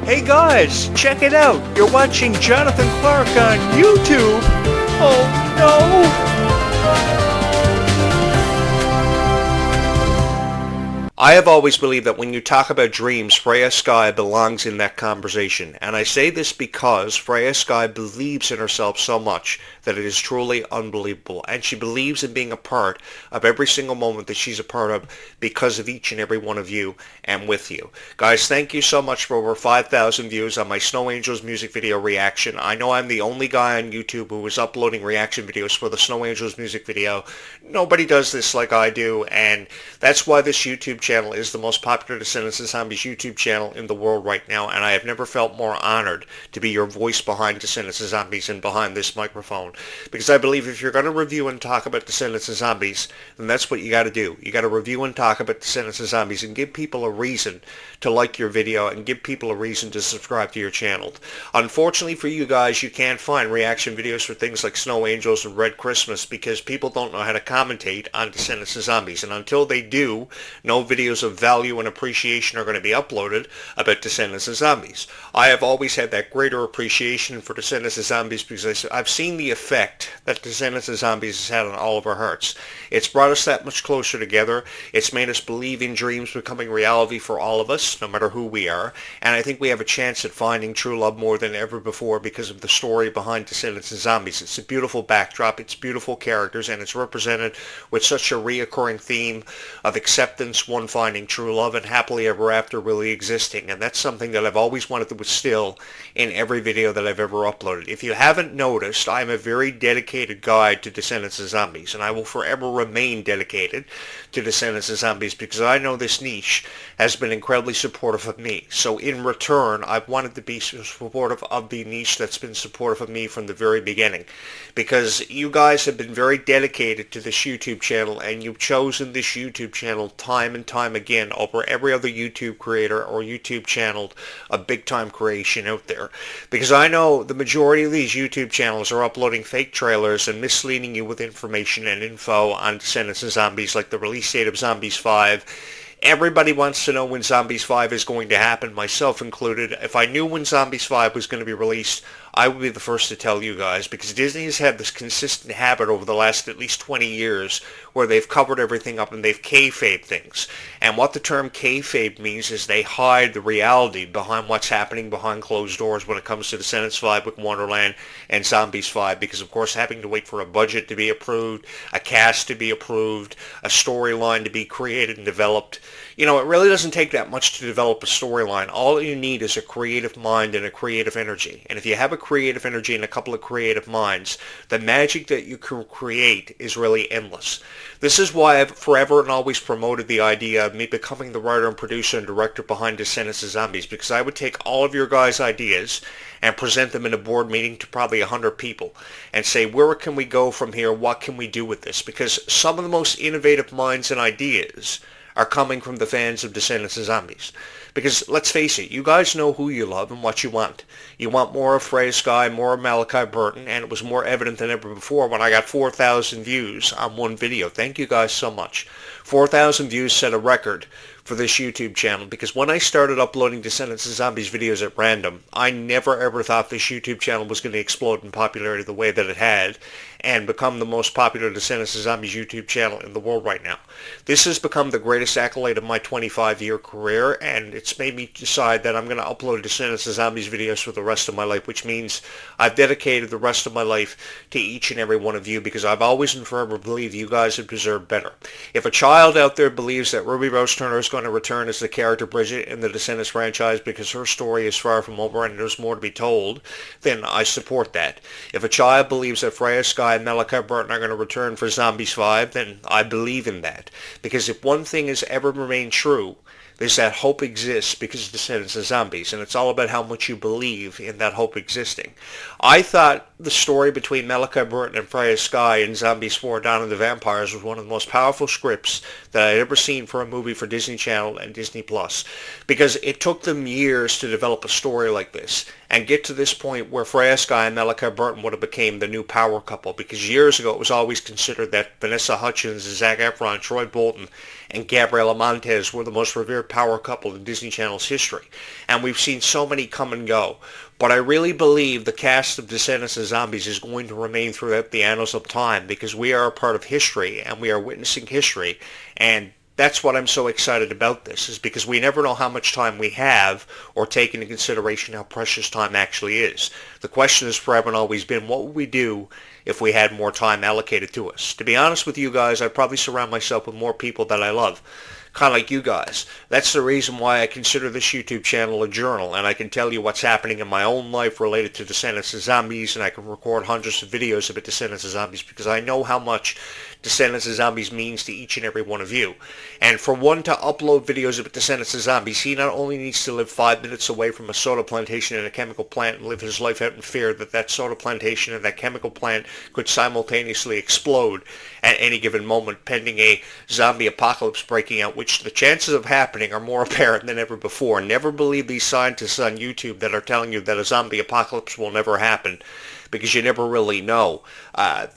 Hey guys, check it out. You're watching Jonathan Clarke on YouTube. Oh no! I have always believed that when you talk about dreams, Freya Sky belongs in that conversation. And I say this because Freya Sky believes in herself so much that it is truly unbelievable. And she believes in being a part of every single moment that she's a part of because of each and every one of you and with you. Guys, thank you so much for over 5,000 views on my Snow Angels music video reaction. I know I'm the only guy on YouTube who is uploading reaction videos for the Snow Angels music video. Nobody does this like I do, and that's why this YouTube channel is the most popular Descendants and Zombies YouTube channel in the world right now, and I have never felt more honored to be your voice behind Descendants and Zombies and behind this microphone, because I believe if you're going to review and talk about Descendants and Zombies, then that's what you got to do. You got to review and talk about Descendants and Zombies and give people a reason to like your video and give people a reason to subscribe to your channel. Unfortunately for you guys, you can't find reaction videos for things like Snow Angels and Red Christmas because people don't know how to commentate on Descendants and Zombies, and until they do, no videos of value and appreciation are going to be uploaded about Descendants and Zombies. I have always had that greater appreciation for Descendants and Zombies because I've seen the effect that Descendants and Zombies has had on all of our hearts. It's brought us that much closer together. It's made us believe in dreams becoming reality for all of us, no matter who we are, and I think we have a chance at finding true love more than ever before because of the story behind Descendants and Zombies. It's a beautiful backdrop, it's beautiful characters, and it's represented with such a reoccurring theme of acceptance, one finding true love, and happily ever after really existing. And that's something that I've always wanted to instill in every video that I've ever uploaded. If you haven't noticed, I'm a very dedicated guide to Descendants and Zombies, and I will forever remain dedicated to Descendants and Zombies because I know this niche has been incredibly supportive of me. So in return, I've wanted to be supportive of the niche that's been supportive of me from the very beginning, because you guys have been very dedicated to this YouTube channel, and you've chosen this YouTube channel time and time again over every other YouTube creator or YouTube channel of big-time creation out there. Because I know the majority of these YouTube channels are uploading fake trailers and misleading you with information and info on Descendants and Zombies, like the release date of Zombies 5. Everybody wants to know when Zombies 5 is going to happen, myself included. If I knew when Zombies 5 was going to be released, I would be the first to tell you guys, because Disney has had this consistent habit over the last at least 20 years where they've covered everything up and they've kayfabe things. And what the term kayfabe means is they hide the reality behind what's happening behind closed doors when it comes to Descendants 5 with Wonderland and Zombies 5, because of course having to wait for a budget to be approved, a cast to be approved, a storyline to be created and developed. You know, it really doesn't take that much to develop a storyline. All you need is a creative mind and a creative energy. And if you have a creative energy and a couple of creative minds, the magic that you can create is really endless. This is why I've forever and always promoted the idea of me becoming the writer and producer and director behind Descendants and Zombies, because I would take all of your guys' ideas and present them in a board meeting to probably 100 people and say, where can we go from here? What can we do with this? Because some of the most innovative minds and ideas are coming from the fans of Descendants and Zombies. Because let's face it, you guys know who you love and what you want. You want more of Freya Sky, more of Malachi Burton, and it was more evident than ever before when I got 4,000 views on one video. Thank you guys so much. 4,000 views set a record for this YouTube channel, because when I started uploading Descendants and Zombies videos at random, I never ever thought this YouTube channel was going to explode in popularity the way that it had and become the most popular Descendants and Zombies YouTube channel in the world right now. This has become the greatest accolade of my 25-year career, and it's made me decide that I'm going to upload Descendants and Zombies videos for the rest of my life, which means I've dedicated the rest of my life to each and every one of you, because I've always and forever believed you guys have deserved better. If a child out there believes that Ruby Rose Turner is going to return as the character Bridget in the Descendants franchise because her story is far from over and there's more to be told, then I support that. If a child believes that Freya Sky and Malachi Burton are going to return for Zombies 5, then I believe in that. Because if one thing has ever remained true, is that hope exists because of Descendants and Zombies, and it's all about how much you believe in that hope existing. I thought the story between Malachi Burton and Freya Sky in Zombies 4 Dawn of the Vampires was one of the most powerful scripts that I'd ever seen for a movie for Disney Channel and Disney Plus, because it took them years to develop a story like this, and get to this point where Freya Sky and Malachi Burton would have became the new power couple, because years ago it was always considered that Vanessa Hudgens, Zac Efron, Troy Bolton, and Gabriela Montez were the most revered power couple in Disney Channel's history. And we've seen so many come and go. But I really believe the cast of Descendants of Zombies is going to remain throughout the annals of time, because we are a part of history and we are witnessing history. And that's what I'm so excited about this, is because we never know how much time we have or take into consideration how precious time actually is. The question has forever and always been, what would we do if we had more time allocated to us? To be honest with you guys, I'd probably surround myself with more people that I love. Kind of like you guys. That's the reason why I consider this YouTube channel a journal, and I can tell you what's happening in my own life related to Descendants of Zombies, and I can record hundreds of videos about Descendants of Zombies, because I know how much Descendants of Zombies means to each and every one of you. And for one to upload videos about Descendants of Zombies, he not only needs to live 5 minutes away from a soda plantation and a chemical plant and live his life out in fear that that soda plantation and that chemical plant could simultaneously explode at any given moment, pending a zombie apocalypse breaking out, which the chances of happening are more apparent than ever before. Never believe these scientists on YouTube that are telling you that a zombie apocalypse will never happen, because you never really know.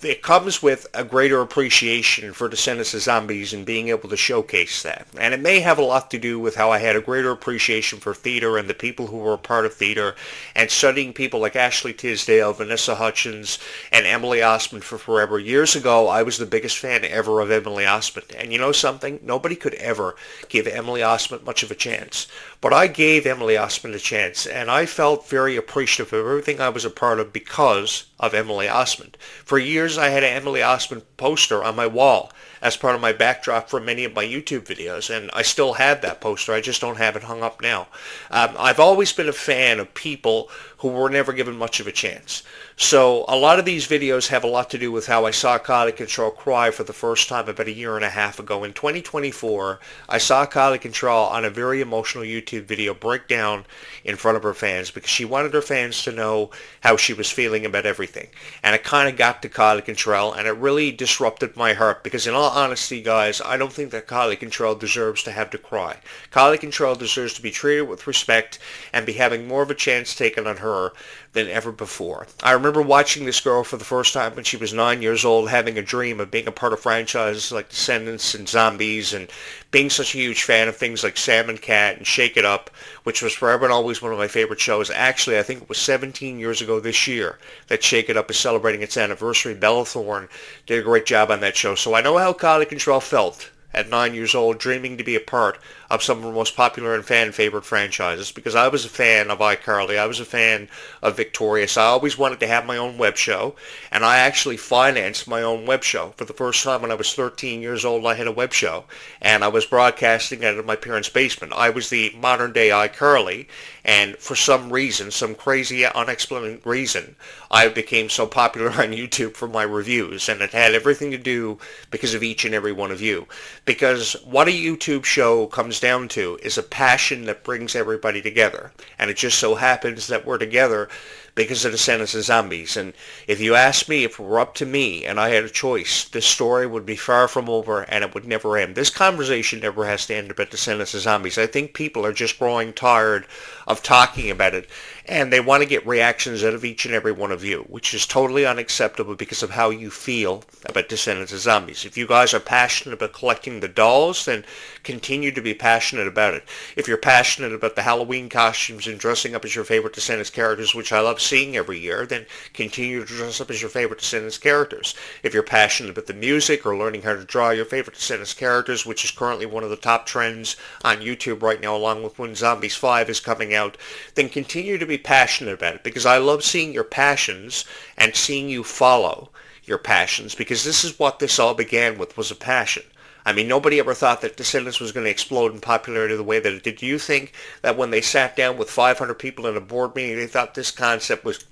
It comes with a greater appreciation for Descendants of Zombies and being able to showcase that. And it may have a lot to do with how I had a greater appreciation for theater and the people who were a part of theater, and studying people like Ashley Tisdale, Vanessa Hudgens, and Emily Osment for forever. Years ago, I was the biggest fan ever of Emily Osment. And you know something? Nobody could ever give Emily Osment much of a chance. But I gave Emily Osment a chance, and I felt very appreciative of everything I was a part of because of Emily Osment. For years, I had an Emily Osment poster on my wall as part of my backdrop for many of my YouTube videos, and I still have that poster. I just don't have it hung up now. I've always been a fan of people who were never given much of a chance. So a lot of these videos have a lot to do with how I saw Kylie Control cry for the first time about a year and a half ago. In 2024, I saw Kylie Control on a very emotional YouTube video break down in front of her fans, because she wanted her fans to know how she was feeling about everything. And it kind of got to Kylie Control, and it really disrupted my heart, because in all honesty, guys, I don't think that Kylie Control deserves to have to cry. Kylie Control deserves to be treated with respect and be having more of a chance taken on her than ever before. I remember watching this girl for the first time when she was 9 years old, having a dream of being a part of franchises like Descendants and Zombies, and being such a huge fan of things like Sam and Cat and Shake It Up, which was forever and always one of my favorite shows. Actually, I think it was 17 years ago this year that Shake It Up is celebrating its anniversary. Bella Thorne did a great job on that show. So I know how Kylie Control felt at 9 years old, dreaming to be a part of some of the most popular and fan-favorite franchises, because I was a fan of iCarly, I was a fan of Victorious. I always wanted to have my own web show, and I actually financed my own web show. For the first time when I was 13 years old, I had a web show, and I was broadcasting out of my parents' basement. I was the modern-day iCarly, and for some reason, some crazy, unexplained reason, I became so popular on YouTube for my reviews, and it had everything to do because of each and every one of you. Because what a YouTube show comes down to is a passion that brings everybody together. And it just so happens that we're together because of Descendants of Zombies. And if you ask me, if it were up to me and I had a choice, this story would be far from over and it would never end. This conversation never has to end about Descendants of Zombies. I think people are just growing tired of talking about it, and they want to get reactions out of each and every one of you, which is totally unacceptable because of how you feel about Descendants of Zombies. If you guys are passionate about collecting the dolls, then continue to be passionate about it. If you're passionate about the Halloween costumes and dressing up as your favorite Descendants characters, which I love seeing every year, then continue to dress up as your favorite Descendants characters. If you're passionate about the music or learning how to draw your favorite Descendants characters, which is currently one of the top trends on YouTube right now, along with when Zombies 5 is coming out, then continue to be passionate about it, because I love seeing your passions and seeing you follow your passions, because this is what this all began with, was a passion. I mean, nobody ever thought that Descendants was going to explode in popularity the way that it did. Do you think that when they sat down with 500 people in a board meeting, they thought this concept was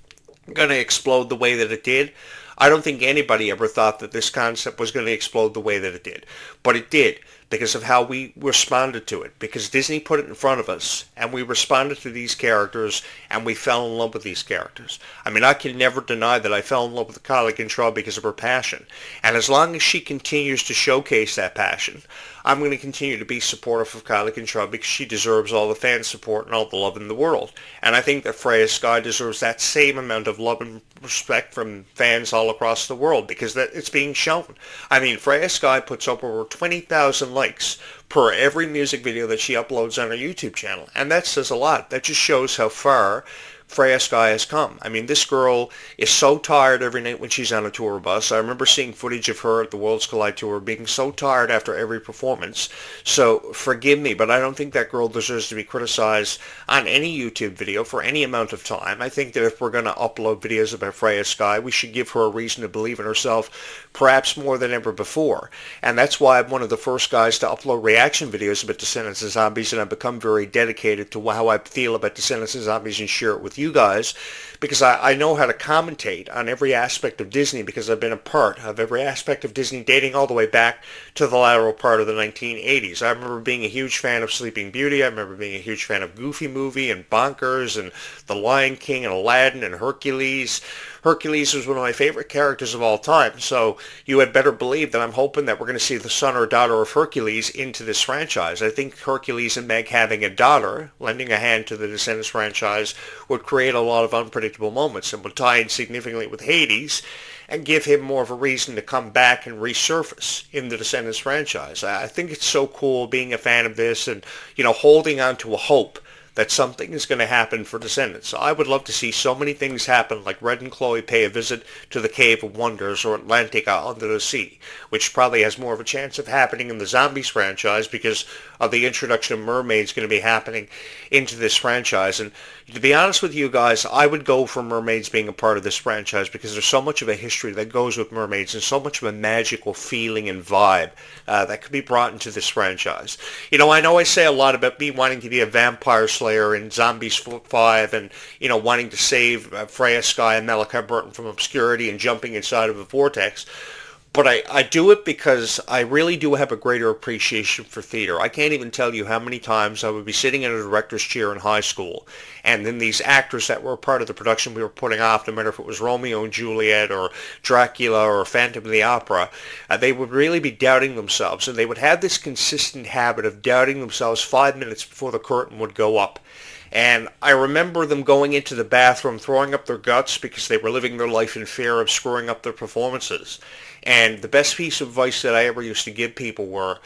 going to explode the way that it did? I don't think anybody ever thought that this concept was going to explode the way that it did. But it did, because of how we responded to it, because Disney put it in front of us and we responded to these characters and we fell in love with these characters. I mean, I can never deny that I fell in love with Clarke because of her passion. And as long as she continues to showcase that passion, I'm going to continue to be supportive of Clarke because she deserves all the fan support and all the love in the world. And I think that Freya Sky deserves that same amount of love and respect from fans all across the world, because that it's being shown. I mean, Freya Sky puts up over 20,000 likes per every music video that she uploads on her YouTube channel. And that says a lot. That just shows how far Freya Sky has come. I mean, this girl is so tired every night when she's on a tour bus. I remember seeing footage of her at the Worlds Collide tour being so tired after every performance. So forgive me, but I don't think that girl deserves to be criticized on any YouTube video for any amount of time. I think that if we're going to upload videos about Freya Sky, we should give her a reason to believe in herself, perhaps more than ever before. And that's why I'm one of the first guys to upload reaction videos about Descendants of Zombies, and I've become very dedicated to how I feel about Descendants of Zombies and share it with you guys, because I know how to commentate on every aspect of Disney, because I've been a part of every aspect of Disney dating all the way back to the lateral part of the 1980s. I remember being a huge fan of Sleeping Beauty. I remember being a huge fan of Goofy Movie and Bonkers and The Lion King and Aladdin and Hercules. Hercules was one of my favorite characters of all time, so you had better believe that I'm hoping that we're going to see the son or daughter of Hercules into this franchise. I think Hercules and Meg having a daughter, lending a hand to the Descendants franchise, would create a lot of unpredictable moments and would tie in significantly with Hades and give him more of a reason to come back and resurface in the Descendants franchise. I think it's so cool being a fan of this and, holding on to a hope that something is going to happen for Descendants. I would love to see so many things happen, like Red and Chloe pay a visit to the Cave of Wonders or Atlantica under the sea, which probably has more of a chance of happening in the Zombies franchise because of the introduction of mermaids going to be happening into this franchise. And to be honest with you guys, I would go for mermaids being a part of this franchise because there's so much of a history that goes with mermaids and so much of a magical feeling and vibe that could be brought into this franchise. I know I say a lot about me wanting to be a vampire slayer in Zombies 5 and, wanting to save Freya Sky and Malachi Burton from obscurity and jumping inside of a vortex. But I do it because I really do have a greater appreciation for theater. I can't even tell you how many times I would be sitting in a director's chair in high school, and then these actors that were part of the production we were putting off, no matter if it was Romeo and Juliet or Dracula or Phantom of the Opera, they would really be doubting themselves, and they would have this consistent habit of doubting themselves 5 minutes before the curtain would go up. And I remember them going into the bathroom, throwing up their guts because they were living their life in fear of screwing up their performances. And the best piece of advice that I ever used to give people were,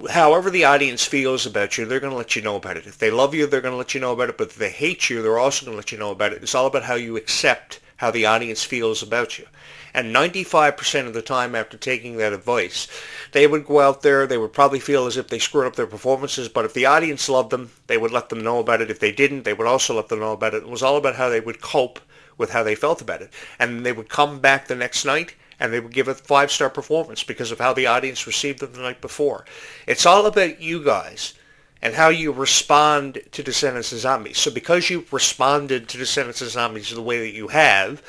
however the audience feels about you, they're going to let you know about it. If they love you, they're going to let you know about it. But if they hate you, they're also going to let you know about it. It's all about how you accept how the audience feels about you. And 95% of the time after taking that advice, they would go out there, they would probably feel as if they screwed up their performances, but if the audience loved them, they would let them know about it. If they didn't, they would also let them know about it. It was all about how they would cope with how they felt about it. And they would come back the next night, and they would give a 5-star performance because of how the audience received them the night before. It's all about you guys and how you respond to Descendants of Zombies. So because you've responded to Descendants of Zombies the way that you have,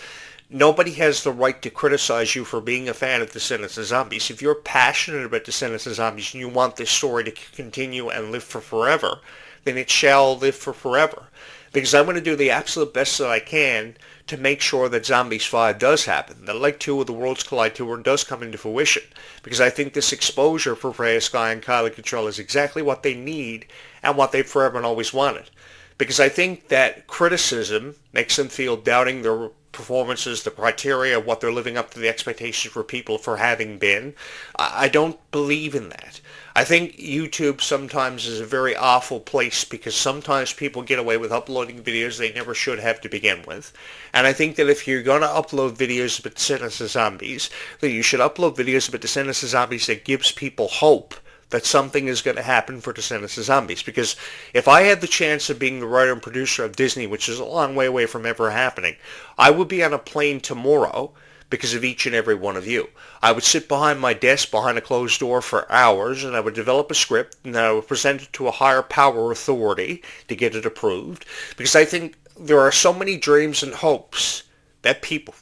nobody has the right to criticize you for being a fan of Descendants of Zombies. If you're passionate about Descendants of Zombies and you want this story to continue and live for forever, then it shall live for forever. Because I'm going to do the absolute best that I can to make sure that Zombies 5 does happen, that Leg 2 of the Worlds Collide tour does come into fruition. Because I think this exposure for Freya Sky and Kylie Control is exactly what they need and what they've forever and always wanted. Because I think that criticism makes them feel doubting their performances, the criteria of what they're living up to the expectations for people for having been. I don't believe in that. I think YouTube sometimes is a very awful place because sometimes people get away with uploading videos they never should have to begin with. And I think that if you're going to upload videos about Descendants of Zombies, that you should upload videos about Descendants of Zombies that gives people hope that something is going to happen for Descendants of Zombies. Because if I had the chance of being the writer and producer of Disney, which is a long way away from ever happening, I would be on a plane tomorrow because of each and every one of you. I would sit behind my desk behind a closed door for hours, and I would develop a script, and I would present it to a higher power authority to get it approved. Because I think there are so many dreams and hopes that people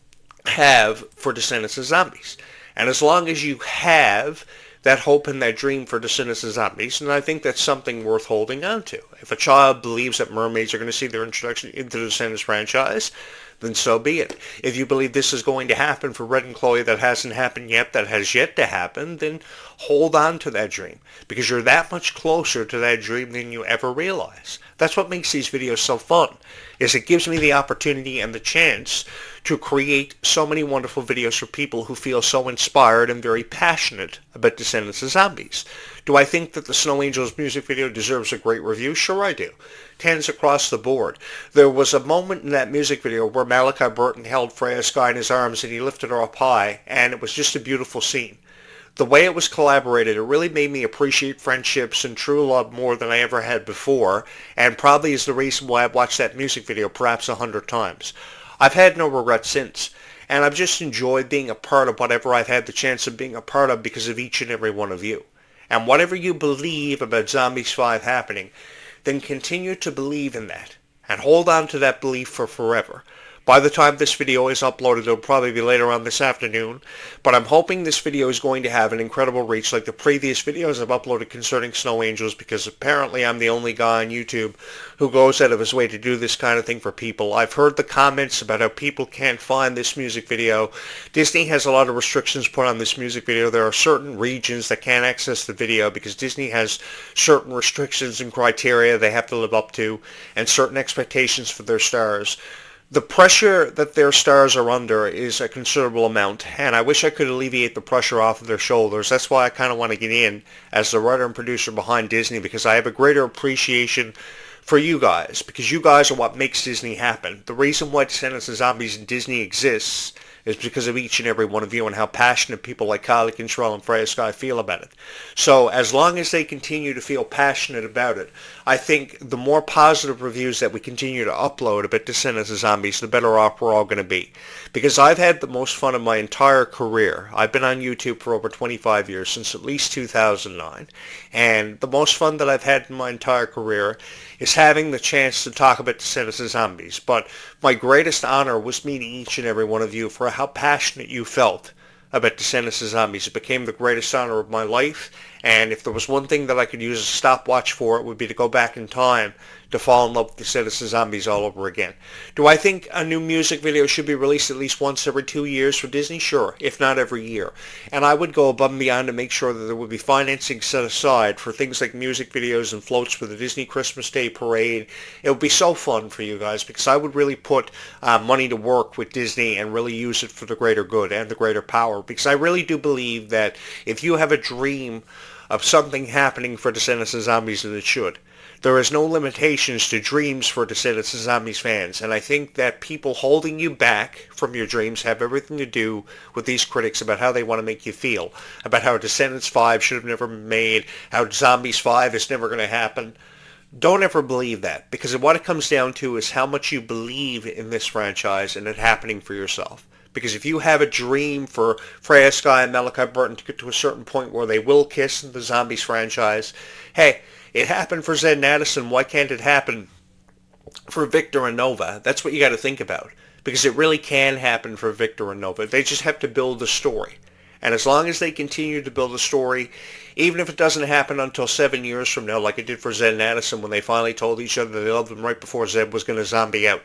have for Descendants of Zombies. And as long as you have that hope and that dream for Descendants of Zombies, and I think that's something worth holding on to. If a child believes that mermaids are going to see their introduction into the Descendants franchise, then so be it. If you believe this is going to happen for Red and Chloe that hasn't happened yet, that has yet to happen, then hold on to that dream, because you're that much closer to that dream than you ever realize. That's what makes these videos so fun, is it gives me the opportunity and the chance to create so many wonderful videos for people who feel so inspired and very passionate about Descendants of Zombies. Do I think that the Snow Angels music video deserves a great review? Sure I do. 10s across the board. There was a moment in that music video where Malachi Burton held Freya Sky in his arms and he lifted her up high, and it was just a beautiful scene. The way it was collaborated, it really made me appreciate friendships and true love more than I ever had before, and probably is the reason why I've watched that music video perhaps 100 times. I've had no regrets since, and I've just enjoyed being a part of whatever I've had the chance of being a part of because of each and every one of you. And whatever you believe about Zombies 5 happening, then continue to believe in that, and hold on to that belief for forever. By the time this video is uploaded, it'll probably be later on this afternoon, but I'm hoping this video is going to have an incredible reach like the previous videos I've uploaded concerning Snow Angels, because apparently I'm the only guy on YouTube who goes out of his way to do this kind of thing for people. I've heard the comments about how people can't find this music video. Disney has a lot of restrictions put on this music video. There are certain regions that can't access the video because Disney has certain restrictions and criteria they have to live up to, and certain expectations for their stars. The pressure that their stars are under is a considerable amount, and I wish I could alleviate the pressure off of their shoulders. That's why I kind of want to get in as the writer and producer behind Disney, because I have a greater appreciation for you guys, because you guys are what makes Disney happen. The reason why Descendants of Zombies and Disney exists is because of each and every one of you and how passionate people like Kylie Contrell and Freya Sky feel about it. So as long as they continue to feel passionate about it, I think the more positive reviews that we continue to upload about Descendants of Zombies, the better off we're all going to be. Because I've had the most fun of my entire career. I've been on YouTube for over 25 years, since at least 2009. And the most fun that I've had in my entire career is having the chance to talk about Descendants of Zombies. But my greatest honor was meeting each and every one of you for how passionate you felt about Descendants of Zombies. It became the greatest honor of my life, and if there was one thing that I could use as a stopwatch for, it would be to go back in time to fall in love with Descendants of Zombies all over again. Do I think a new music video should be released at least once every 2 years for Disney? Sure, if not every year. And I would go above and beyond to make sure that there would be financing set aside for things like music videos and floats for the Disney Christmas Day Parade. It would be so fun for you guys, because I would really put money to work with Disney and really use it for the greater good and the greater power, because I really do believe that if you have a dream of something happening for Descendants of Zombies, then it should. There is no limitations to dreams for Descendants of Zombies fans, and I think that people holding you back from your dreams have everything to do with these critics about how they want to make you feel, about how Descendants 5 should have never been made, how Zombies 5 is never going to happen. Don't ever believe that, because what it comes down to is how much you believe in this franchise and it happening for yourself. Because if you have a dream for Freya Sky and Malachi Burton to get to a certain point where they will kiss in the Zombies franchise, hey, it happened for Zed and Addison. Why can't it happen for Victor and Nova? That's what you got to think about. Because it really can happen for Victor and Nova. They just have to build the story. And as long as they continue to build a story, even if it doesn't happen until 7 years from now, like it did for Zed and Addison when they finally told each other they loved them right before Zed was going to zombie out.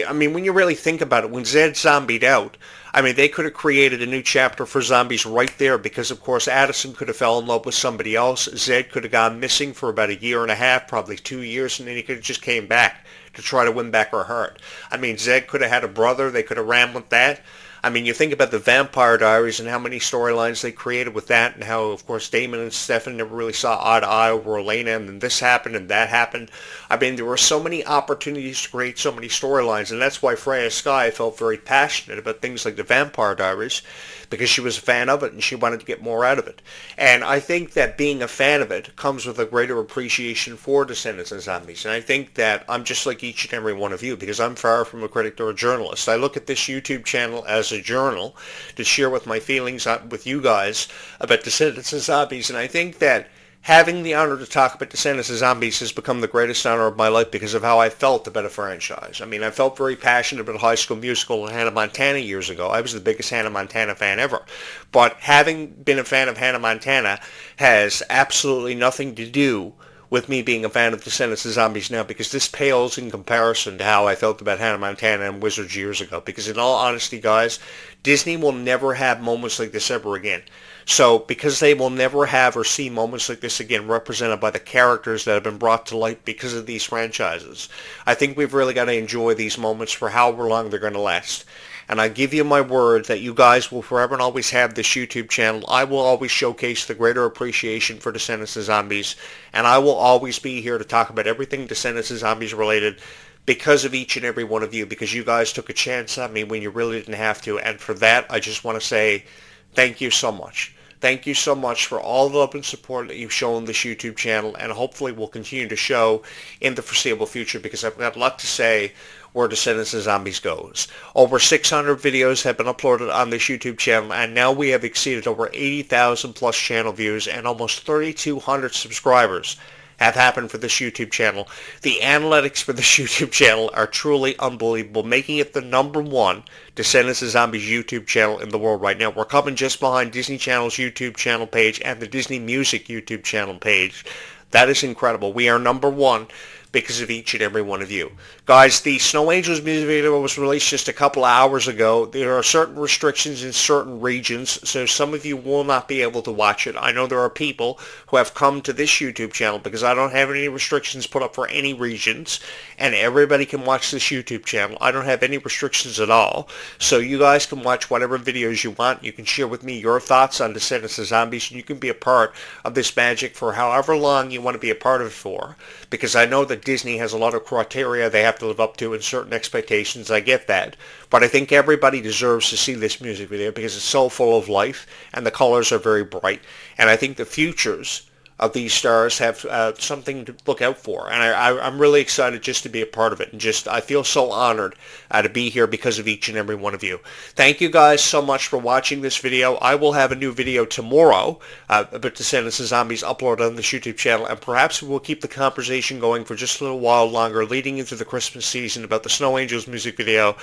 I mean, when you really think about it, when Zed zombied out, I mean, they could have created a new chapter for zombies right there, because, of course, Addison could have fell in love with somebody else. Zed could have gone missing for about a year and a half, probably 2 years, and then he could have just came back to try to win back her heart. I mean, Zed could have had a brother. They could have ran with that. I mean, you think about the Vampire Diaries and how many storylines they created with that, and how, of course, Damon and Stefan never really saw eye to eye over Elena, and then this happened and that happened. I mean, there were so many opportunities to create so many storylines, and that's why Freya Sky felt very passionate about things like the Vampire Diaries, because she was a fan of it and she wanted to get more out of it. And I think that being a fan of it comes with a greater appreciation for Descendants of Zombies. And I think that I'm just like each and every one of you, because I'm far from a critic or a journalist. I look at this YouTube channel as a journal to share with my feelings with you guys about Descendants of Zombies. And I think that Having the honor to talk about Descendants of Zombies has become the greatest honor of my life because of how I felt about a franchise. I mean, I felt very passionate about High School Musical and Hannah Montana years ago. I was the biggest Hannah Montana fan ever. But having been a fan of Hannah Montana has absolutely nothing to do with me being a fan of Descendants of Zombies now, because this pales in comparison to how I felt about Hannah Montana and Wizards years ago. Because in all honesty, guys, Disney will never have moments like this ever again. So because they will never have or see moments like this again represented by the characters that have been brought to light because of these franchises, I think we've really got to enjoy these moments for however long they're going to last. And I give you my word that you guys will forever and always have this YouTube channel. I will always showcase the greater appreciation for Descendants of Zombies, and I will always be here to talk about everything Descendants of Zombies related because of each and every one of you, because you guys took a chance on me when you really didn't have to. And for that, I just want to say thank you so much. Thank you so much for all the love and support that you've shown this YouTube channel, and hopefully will continue to show in the foreseeable future, because I've got a lot to say where Descendants of Zombies goes. Over 600 videos have been uploaded on this YouTube channel, and now we have exceeded over 80,000 plus channel views, and almost 3,200 subscribers have happened for this YouTube channel. The analytics for this YouTube channel are truly unbelievable, making it the #1 Descendants of Zombies YouTube channel in the world right now. We're coming just behind Disney Channel's YouTube channel page and the Disney Music YouTube channel page. That is incredible. We are #1 because of each and every one of you. Guys, the Snow Angels music video was released just a couple of hours ago. There are certain restrictions in certain regions, so some of you will not be able to watch it. I know there are people who have come to this YouTube channel because I don't have any restrictions put up for any regions, and everybody can watch this YouTube channel. I don't have any restrictions at all, so you guys can watch whatever videos you want. You can share with me your thoughts on Descendants of Zombies, and you can be a part of this magic for however long you want to be a part of it for, because I know that Disney has a lot of criteria they have to live up to and certain expectations. I get that. But I think everybody deserves to see this music video because it's so full of life and the colors are very bright. And I think the futures of these stars have something to look out for, and I'm really excited just to be a part of it, and just I feel so honored to be here because of each and every one of you. Thank you guys so much for watching this video. I will have a new video tomorrow about Descendants of Zombies uploaded on this YouTube channel, and perhaps we'll keep the conversation going for just a little while longer leading into the Christmas season about the Snow Angels music video.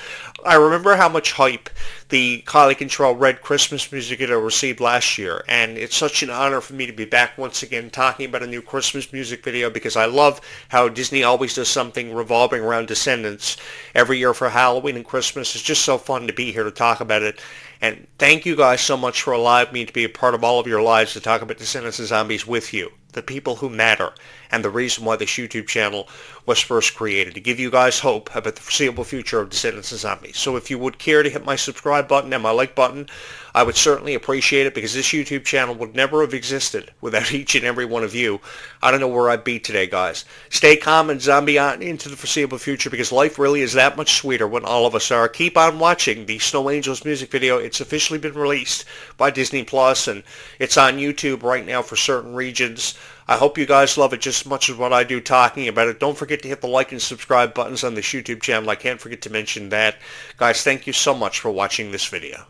I remember how much hype the Kylie Control Red Christmas music video received last year, and it's such an honor for me to be back once again talking about a new Christmas music video, because I love how Disney always does something revolving around Descendants every year for Halloween and Christmas. It's just so fun to be here to talk about it. And thank you guys so much for allowing me to be a part of all of your lives to talk about Descendants of Zombies with you, the people who matter, and the reason why this YouTube channel was first created, to give you guys hope about the foreseeable future of Descendants of Zombies. So if you would care to hit my subscribe button and my like button, I would certainly appreciate it, because this YouTube channel would never have existed without each and every one of you. I don't know where I'd be today, guys. Stay calm and zombie on into the foreseeable future, because life really is that much sweeter when all of us are. Keep on watching the Snow Angels music video. It's officially been released by Disney Plus, and it's on YouTube right now for certain regions. I hope you guys love it just as much as what I do talking about it. Don't forget to hit the like and subscribe buttons on this YouTube channel. I can't forget to mention that. Guys, thank you so much for watching this video.